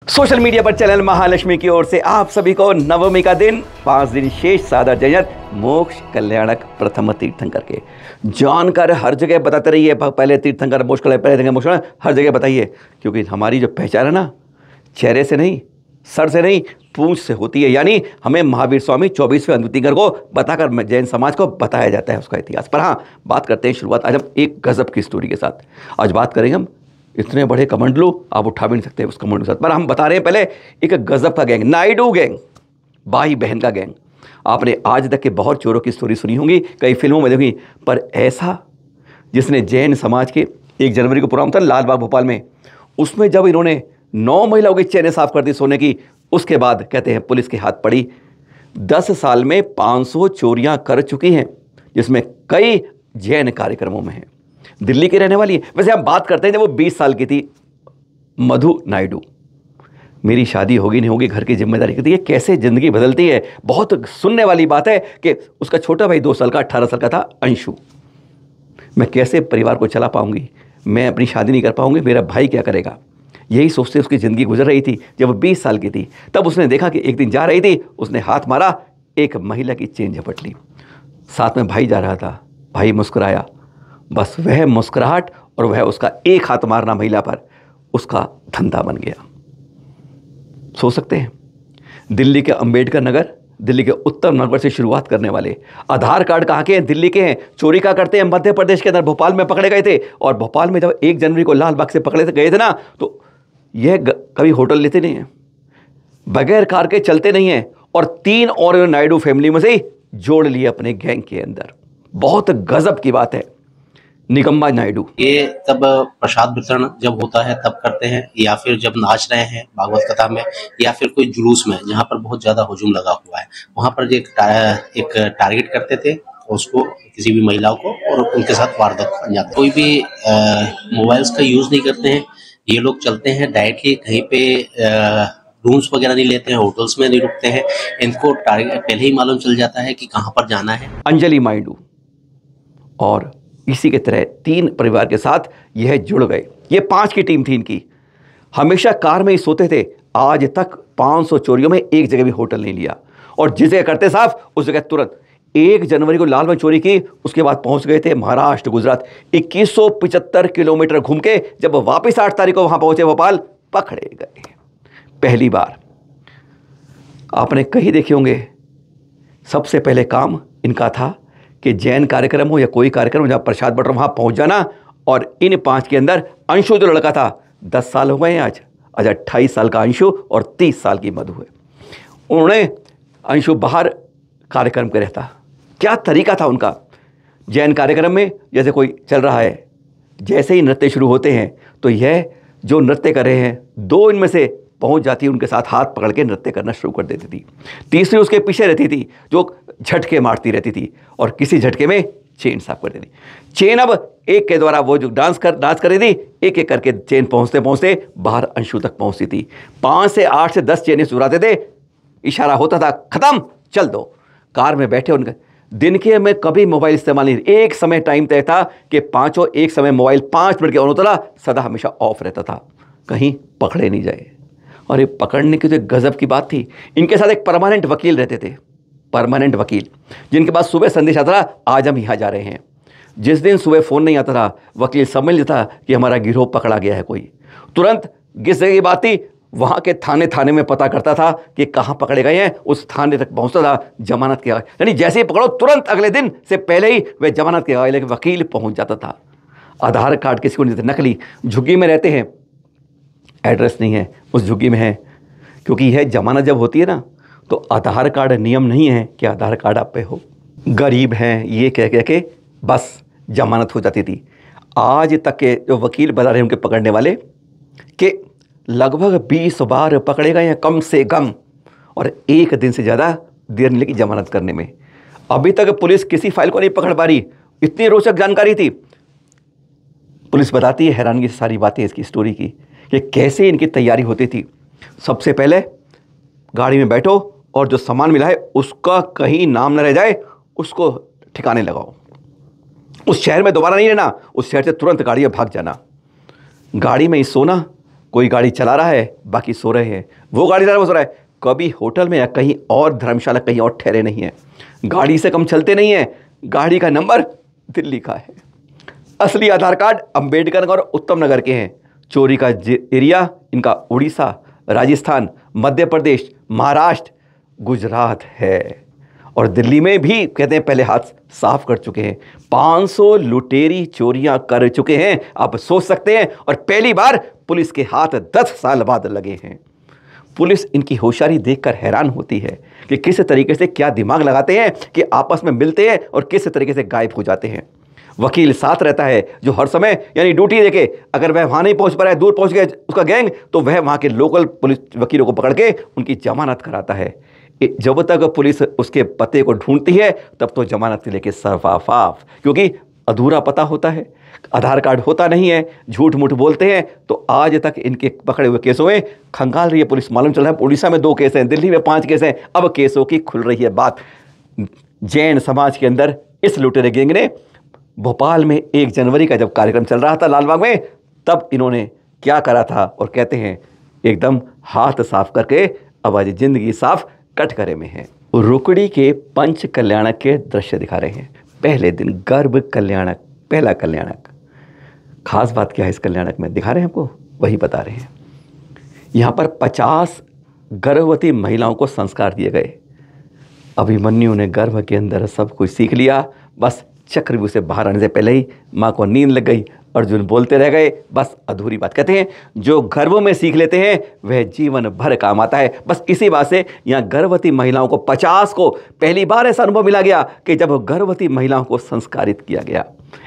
Social media पर channel Mahalakshmi की ओर से आप सभी को नवमी का दिन 5 दिन शेष सादा जयंत मोक्ष कल्याणक प्रथम तीर्थंकर के जानकर हर जगह बताते रहिए। पहले तीर्थंकर मोक्ष कल्याण, पहले तीर्थंकर मोक्ष, हर जगह बताइए, क्योंकि हमारी जो पहचान है ना, चेहरे से नहीं, सर से नहीं, पूंछ से होती है। यानी हमें महावीर स्वामी 24वें अद्भुत तीर्थंकर को बताकर जैन समाज को बताया जाता है उसका इतिहास। पर हाँ, बात करते हैं शुरुआत आज हम एक गजब की स्टोरी के साथ। आज बात करेंगे हम, इतने बड़े कमंडलू आप उठा भी नहीं सकते उस कमंडलू के साथ। पर हम बता रहे हैं पहले एक गजब का गैंग, नायडू गैंग, भाई बहन का गैंग। आपने आज तक के बहुत चोरों की स्टोरी सुनी होंगी, कई फिल्मों में देखी, पर ऐसा जिसने जैन समाज के 1 जनवरी को प्रोग्राम था लाल बाग भोपाल में, उसमें जब इन्होंने 9 महिलाओं की चैनें साफ कर दी सोने की, उसके बाद कहते हैं पुलिस के हाथ पड़ी। 10 साल में 500 चोरियां कर चुकी हैं, जिसमें कई जैन कार्यक्रमों में हैं। दिल्ली की रहने वाली है। वैसे हम बात करते हैं जब वो 20 साल की थी, मधु नायडू। मेरी शादी होगी नहीं होगी, घर की जिम्मेदारी की थी, ये कैसे ज़िंदगी बदलती है। बहुत सुनने वाली बात है कि उसका छोटा भाई 2 साल का, 18 साल का था, अंशु। मैं कैसे परिवार को चला पाऊंगी, मैं अपनी शादी नहीं कर पाऊंगी, मेरा भाई क्या करेगा, यही सोचते उसकी ज़िंदगी गुजर रही थी। जब वो 20 साल की थी तब उसने देखा कि एक दिन जा रही थी, उसने हाथ मारा, एक महिला की चेन झपट ली। साथ में भाई जा रहा था, भाई मुस्कुराया। बस वह मुस्कुराहट और वह उसका एक हाथ मारना महिला पर उसका धंधा बन गया। सोच सकते हैं, दिल्ली के अंबेडकर नगर, दिल्ली के उत्तम नगर से शुरुआत करने वाले, आधार कार्ड कहाँ के हैं, दिल्ली के हैं, चोरी का करते हैं मध्य प्रदेश के अंदर, भोपाल में पकड़े गए थे। और भोपाल में जब 1 जनवरी को लाल बाग से पकड़े गए थे ना, तो यह कभी होटल लेते नहीं हैं, बगैर कार के चलते नहीं हैं, और 3 और नायडू फैमिली में से ही जोड़ लिए अपने गैंग के अंदर। बहुत गजब की बात है। निकम्मा नायडू ये तब प्रसाद वितरण जब होता है तब करते हैं, या फिर जब नाच रहे हैं भागवत कथा में, या फिर कोई जुलूस में जहाँ पर बहुत ज्यादा हुजूम लगा हुआ है, वहां पर एक टारगेट करते थे उसको, किसी भी महिलाओं को, और उनके साथ वारदात बन जाते। कोई भी मोबाइल्स का यूज नहीं करते हैं ये लोग, चलते हैं डायरेक्टली, कहीं पे रूम्स वगैरह नहीं लेते हैं, होटल्स में नहीं रुकते हैं। इनको टारगेट पहले ही मालूम चल जाता है कि कहाँ पर जाना है। अंजलि नायडू और इसी के तरह 3 परिवार के साथ यह जुड़ गए। ये 5 की टीम थी इनकी। हमेशा कार में ही सोते थे। आज तक 500 चोरियों में एक जगह भी होटल नहीं लिया, और जिस जगह करते साफ उस जगह तुरंत। 1 जनवरी को लाल में चोरी की, उसके बाद पहुंच गए थे महाराष्ट्र, गुजरात। 2175 किलोमीटर घूम के जब वापिस 8 तारीख को वहां पहुंचे भोपाल, पकड़े गए। पहली बार आपने कहीं देखे होंगे, सबसे पहले काम इनका था कि जैन कार्यक्रम हो या कोई कार्यक्रम जहाँ प्रसाद बट वहाँ पहुँच जाना। और इन 5 के अंदर अंशु जो लड़का था, 10 साल हो गए हैं आज 28 साल का अंशु और 30 साल की मधु है। उन्होंने, अंशु बाहर कार्यक्रम के रहता। क्या तरीका था उनका जैन कार्यक्रम में, जैसे कोई चल रहा है, जैसे ही नृत्य शुरू होते हैं तो यह जो नृत्य कर रहे हैं, 2 इनमें से पहुंच जाती, उनके साथ हाथ पकड़ के नृत्य करना शुरू कर देती थी। तीसरी उसके पीछे रहती थी, जो झटके मारती रहती थी, और किसी झटके में चेन साफ कर देती। चेन अब एक के द्वारा, वो जो डांस कर रही थी, एक एक करके चेन पहुंचते पहुंचते बाहर अंशु तक पहुंचती थी। 5 से 8 से 10 चेनें चुराते थे, इशारा होता था खत्म, चल दो। कार में बैठे उनके दिन के में कभी मोबाइल इस्तेमाल नहीं। एक समय टाइम तय था कि 5 एक समय मोबाइल 5 मिनट के ऑन होता था, सदा हमेशा ऑफ रहता था, कहीं पकड़े नहीं जाए। और ये पकड़ने की तो एक गजब की बात थी। इनके साथ एक परमानेंट वकील रहते थे, परमानेंट वकील, जिनके पास सुबह संदेश आता था, आज हम यहाँ जा रहे हैं। जिस दिन सुबह फ़ोन नहीं आता था, वकील समझ लेता कि हमारा गिरोह पकड़ा गया है कोई। तुरंत जिस जगह की बात थी, वहाँ के थाने में पता करता था कि कहाँ पकड़े गए हैं, उस थाने तक पहुँचता था जमानत के, यानी जैसे ही पकड़ो तुरंत अगले दिन से पहले ही वह जमानत के कागज लेकर वकील पहुँच जाता था। आधार कार्ड किसी को नहीं देते, नकली, झुग्गी में रहते हैं, एड्रेस नहीं है, उस झुग्गी में है। क्योंकि यह जमानत जब होती है ना, तो आधार कार्ड नियम नहीं है कि आधार कार्ड आप पे हो, गरीब हैं ये कह के बस जमानत हो जाती थी। आज तक के जो वकील बता रहे हैं उनके पकड़ने वाले, कि लगभग 20 बार पकड़े गए हैं कम से कम, और 1 दिन से ज़्यादा देर नहीं लगी जमानत करने में। अभी तक पुलिस किसी फाइल को नहीं पकड़ पा रही, इतनी रोचक जानकारी थी। पुलिस बताती है हैरानगी से सारी बातें इसकी स्टोरी की, कि कैसे इनकी तैयारी होती थी। सबसे पहले गाड़ी में बैठो, और जो सामान मिला है उसका कहीं नाम न रह जाए, उसको ठिकाने लगाओ। उस शहर में दोबारा नहीं रहना, उस शहर से तुरंत गाड़ी में भाग जाना। गाड़ी में ही सोना, कोई गाड़ी चला रहा है, बाकी सो रहे हैं। वो गाड़ी चला रहा है, वो सो रहा है। कभी होटल में या कहीं और धर्मशाला कहीं और ठहरे नहीं है। गाड़ी से कम चलते नहीं है। गाड़ी का नंबर दिल्ली का है। असली आधार कार्ड अंबेडकर नगर और उत्तम नगर के हैं। चोरी का एरिया इनका उड़ीसा, राजस्थान, मध्य प्रदेश, महाराष्ट्र, गुजरात है। और दिल्ली में भी कहते हैं पहले हाथ साफ कर चुके हैं। 500 लुटेरी चोरियां कर चुके हैं, आप सोच सकते हैं। और पहली बार पुलिस के हाथ 10 साल बाद लगे हैं। पुलिस इनकी होशियारी देखकर हैरान होती है कि किस तरीके से क्या दिमाग लगाते हैं कि आपस में मिलते हैं और किस तरीके से गायब हो जाते हैं। वकील साथ रहता है जो हर समय यानी ड्यूटी देके, अगर वह वहां नहीं पहुंच पा रहा है, दूर पहुंच गया उसका गैंग, तो वह वहां के लोकल पुलिस वकीलों को पकड़ के उनकी जमानत कराता है। जब तक पुलिस उसके पते को ढूंढती है तब तो जमानत के लेके सरफाफ, क्योंकि अधूरा पता होता है, आधार कार्ड होता नहीं है, झूठ मूठ बोलते हैं। तो आज तक इनके पकड़े हुए केसों में खंगाल रही है पुलिस। मालूम चल रहा है उड़ीसा में 2 केस हैं, दिल्ली में 5 केस हैं। अब केसों की खुल रही है बात। जैन समाज के अंदर इस लुटेरे गैंग ने भोपाल में 1 जनवरी का जब कार्यक्रम चल रहा था लालबाग में, तब इन्होंने क्या करा था, और कहते हैं एकदम हाथ साफ करके अब आज जिंदगी साफ कटघरे में है। रुकड़ी के पंच कल्याणक के दृश्य दिखा रहे हैं। पहले दिन गर्भ कल्याणक, पहला कल्याणक। खास बात क्या है इस कल्याणक में, दिखा रहे हैं आपको, वही बता रहे हैं। यहाँ पर 50 गर्भवती महिलाओं को संस्कार दिए गए। अभिमन्यु ने गर्भ के अंदर सब कुछ सीख लिया, बस चक्रव्यूह से बाहर आने से पहले ही माँ को नींद लग गई। अर्जुन बोलते रह गए, बस अधूरी बात। कहते हैं जो गर्भ में सीख लेते हैं वह जीवन भर काम आता है। बस इसी बात से यहाँ गर्भवती महिलाओं को 50 को पहली बार ऐसा अनुभव मिला गया कि जब गर्भवती महिलाओं को संस्कारित किया गया,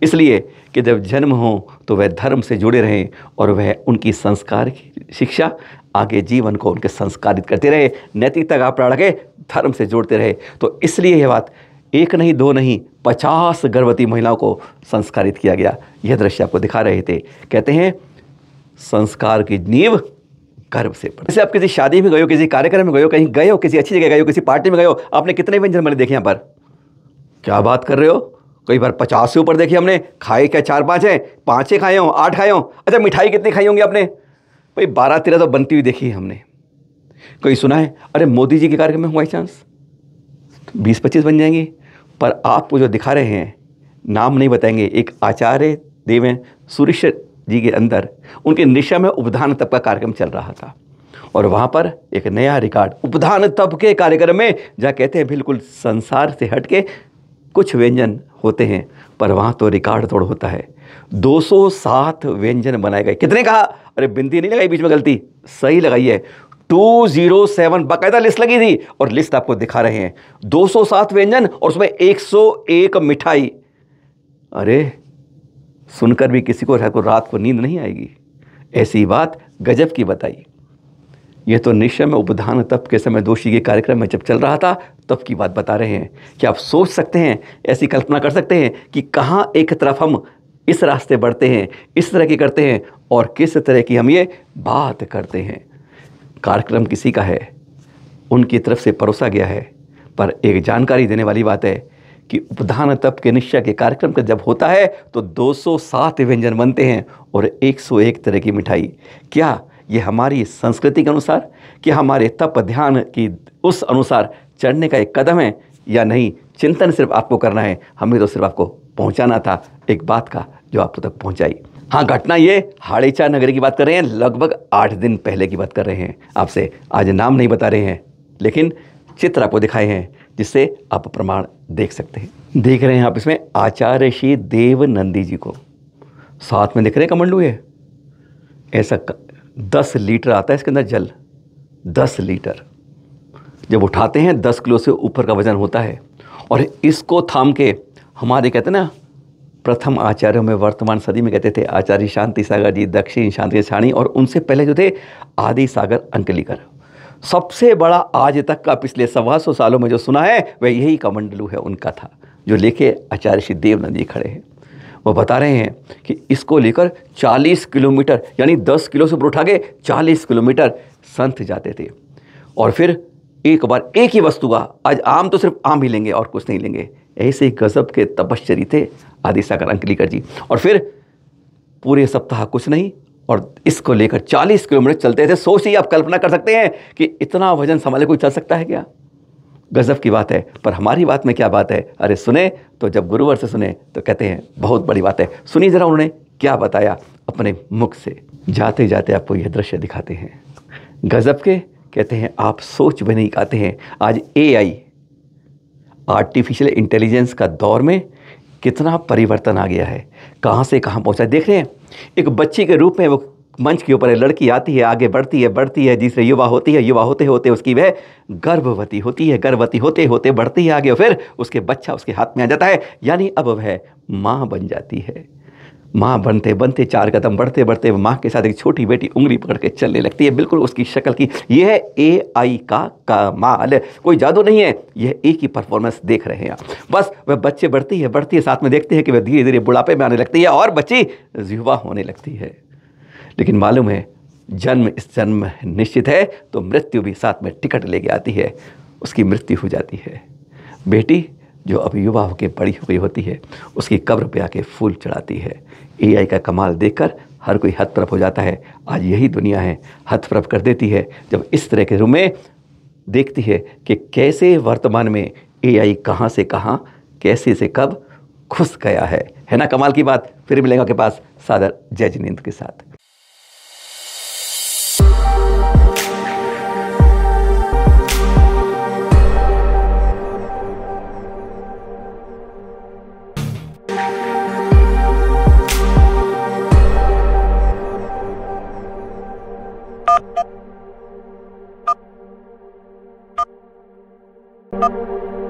इसलिए कि जब जन्म हो तो वह धर्म से जुड़े रहें और वह उनकी संस्कार की शिक्षा आगे जीवन को उनके संस्कारित करते रहे, नैतिकता का प्राण के धर्म से जोड़ते रहे। तो इसलिए यह बात 1 नहीं 2 नहीं 50 गर्भवती महिलाओं को संस्कारित किया गया। यह दृश्य आपको दिखा रहे थे। कहते हैं संस्कार की नींव गर्भ से पड़ती। जैसे आप किसी शादी में गए हो, किसी कार्यक्रम में गए हो, कहीं गए हो, किसी अच्छी जगह गए हो, किसी पार्टी में गए हो, आपने कितने व्यंजन बने देखे यहाँ पर? क्या बात कर रहे हो? कई बार 50 से ऊपर देखिए हमने। खाए क्या 4-5 हैं, 5 खाए हों, 8 खाए हों। अच्छा, मिठाई कितनी खाई होंगी आपने? भाई 12-13 तो बनती हुई देखी है हमने। कोई सुना है अरे मोदी जी के कार्यक्रम में हुआ चांस 20-25 बन जाएंगी। पर आपको जो दिखा रहे हैं, नाम नहीं बताएंगे, एक आचार्य देव सुरेश्वर जी के अंदर उनके निशा में उपधान तप का कार्यक्रम चल रहा था। और वहाँ पर एक नया रिकॉर्ड उपधान तप के कार्यक्रम में, जहाँ कहते हैं बिल्कुल संसार से हट के कुछ व्यंजन होते हैं, पर वहाँ तो रिकॉर्ड तोड़ होता है। 207 व्यंजन बनाए गए। कितने कहा? अरे बिंदी नहीं लगाई, बीच में गलती, सही लगाई है। 207 बाकायदा लिस्ट लगी थी, और लिस्ट आपको दिखा रहे हैं। 207 व्यंजन और उसमें 101 मिठाई। अरे सुनकर भी किसी को रात को नींद नहीं आएगी। ऐसी बात गजब की बताई। यह तो निश्चय में उपधान तप के समय दोषी के कार्यक्रम में जब चल रहा था तब की बात बता रहे हैं। कि आप सोच सकते हैं, ऐसी कल्पना कर सकते हैं कि कहाँ एक तरफ हम इस रास्ते बढ़ते हैं, इस तरह की करते हैं, और किस तरह की हम ये बात करते हैं। कार्यक्रम किसी का है, उनकी तरफ से परोसा गया है, पर एक जानकारी देने वाली बात है कि उपधान तप के निश्चय के कार्यक्रम का जब होता है तो 207 व्यंजन बनते हैं और 101 तरह की मिठाई। क्या ये हमारी संस्कृति के अनुसार, कि हमारे तप ध्यान की उस अनुसार चढ़ने का एक कदम है या नहीं? चिंतन सिर्फ आपको करना है, हमें तो सिर्फ आपको पहुंचाना था एक बात का जो आप तक पहुंचाई। हाँ, घटना ये हाड़ेचा नगरी की बात कर रहे हैं, लगभग 8 दिन पहले की बात कर रहे हैं आपसे। आज नाम नहीं बता रहे हैं, लेकिन चित्र आपको दिखाए हैं जिससे आप प्रमाण देख सकते हैं। देख रहे हैं आप इसमें आचार्य श्री देवनंदी जी को, साथ में दिख रहे हैं कमंडलू है। ऐसा 10 लीटर आता है इसके अंदर जल, 10 लीटर जब उठाते हैं 10 किलो से ऊपर का वजन होता है। और इसको थाम के हमारे कहते हैं ना, प्रथम आचार्यों में वर्तमान सदी में कहते थे आचार्य शांति सागर जी, दक्षिण शांति साणी, और उनसे पहले जो थे आदि सागर अंकलीकर। सबसे बड़ा आज तक का पिछले 125 सालों में जो सुना है वह यही कमंडलू है उनका था, जो लेके आचार्य श्री देवनंद जी खड़े हैं। वो बता रहे हैं कि इसको लेकर 40 किलोमीटर यानी 10 किलो से ऊपर उठा के 40 किलोमीटर संत जाते थे। और फिर एक बार एक ही वस्तु का, आज आम तो सिर्फ आम ही लेंगे और कुछ नहीं लेंगे, ऐसे गजब के तपश्चरी थे आदि सागर अंकलीकर जी। और फिर पूरे सप्ताह कुछ नहीं और इसको लेकर 40 किलोमीटर चलते थे। सोचिए, आप कल्पना कर सकते हैं कि इतना वजन संभाले कोई चल सकता है क्या? गजब की बात है। पर हमारी बात में क्या बात है? अरे सुने तो जब गुरुवर से सुने तो कहते हैं बहुत बड़ी बात है। सुनिए जरा उन्होंने क्या बताया अपने मुख से। जाते जाते आपको यह दृश्य दिखाते हैं, गजब के। कहते हैं आप सोच भी नहीं पाते हैं, आज AI आर्टिफिशियल इंटेलिजेंस का दौर में कितना परिवर्तन आ गया है, कहाँ से कहाँ पहुँचा। देख रहे हैं, एक बच्ची के रूप में वो मंच के ऊपर लड़की आती है, आगे बढ़ती है, जिससे युवा होती है, युवा होते होते उसकी वह गर्भवती होती है, गर्भवती होते होते बढ़ती है आगे, और फिर उसके बच्चा उसके हाथ में आ जाता है, यानी अब वह माँ बन जाती है। माँ बनते बनते 4 कदम बढ़ते बढ़ते माँ के साथ एक छोटी बेटी उंगली पकड़ के चलने लगती है, बिल्कुल उसकी शक्ल की। यह है AI का कमाल, कोई जादू नहीं है, यह एक ही परफॉर्मेंस देख रहे हैं। बस वह बच्चे बढ़ती है, साथ में देखते हैं कि वह धीरे धीरे बुढ़ापे में आने लगती है और बच्ची युवा होने लगती है। लेकिन मालूम है, इस जन्म निश्चित है तो मृत्यु भी साथ में टिकट लेके आती है, उसकी मृत्यु हो जाती है। बेटी जो अब युवा होकर बड़ी हो गई होती है, उसकी कब्र पे आके फूल चढ़ाती है। AI का कमाल देखकर हर कोई हतप्रभ हो जाता है। आज यही दुनिया है, हतप्रभ कर देती है जब इस तरह के रूम में देखती है कि कैसे वर्तमान में AI कहाँ से कहाँ, कैसे से कब घुस गया है ना कमाल की बात। फिर मिलेगा के पास सादर जय जिनेंद्र के साथ। you